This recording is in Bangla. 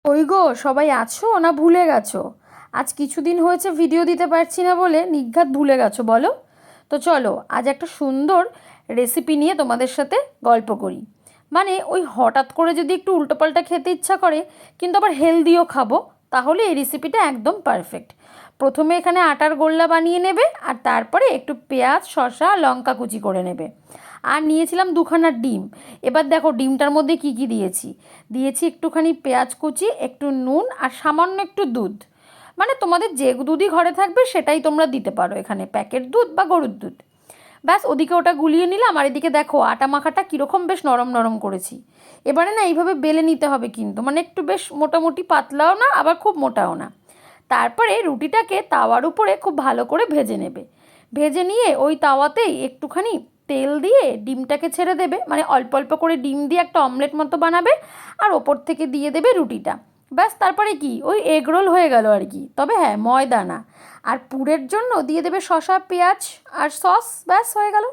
কই গো, সবাই আছো না ভুলে গেছো? আজ কিছুদিন হয়েছে ভিডিও দিতে পারছি না বলে নির্ঘাত ভুলে গেছো বলো? তো চলো আজ একটা সুন্দর রেসিপি নিয়ে তোমাদের সাথে গল্প করি। মানে ওই হঠাৎ করে যদি একটু উল্টোপাল্টা খেতে ইচ্ছা করে, কিন্তু আবার হেলদিও খাবো, তাহলে এই রেসিপিটা একদম পারফেক্ট। প্রথমে এখানে আটার গোল্লা বানিয়ে নেবে, আর তারপরে একটু পেঁয়াজ, শসা, লঙ্কা কুচি করে নেবে। আর নিয়েছিলাম দুখানা ডিম। এবার দেখো ডিমটার মধ্যে কি কি দিয়েছি। দিয়েছি একটুখানি পেঁয়াজ কুচি, একটু নুন, আর সামান্য একটু দুধ। মানে তোমাদের যে দুধই ঘরে থাকবে সেটাই তোমরা দিতে পারো, এখানে প্যাকেট দুধ বা গরুর দুধ। ব্যাস, ওদিকে ওটা গুলিয়ে নিলাম, আর এদিকে দেখো আটা মাখাটা কীরকম বেশ নরম নরম করেছি। এবারে না এইভাবে বেলে নিতে হবে, কিন্তু মানে একটু বেশ মোটামুটি পাতলাও না, আবার খুব মোটাও না। তারপরে রুটিটাকে তাওয়ার উপরে খুব ভালো করে ভেজে নেবে। ভেজে নিয়ে ওই তাওয়াতেই একটুখানি তেল দিয়ে ডিমটাকে ছেড়ে দেবে, মানে অল্প অল্প করে ডিম দিয়ে একটা অমলেট মতো বানাবে, আর ওপর থেকে দিয়ে দেবে রুটিটা। ব্যাস, তারপরে কি ওই এগ রোল হয়ে গেল আর কি, তবে হ্যাঁ ময়দা না। আর পুরের জন্য দিয়ে দেবে শসা, পেঁয়াজ আর সস, ব্যাস হয়ে গেল।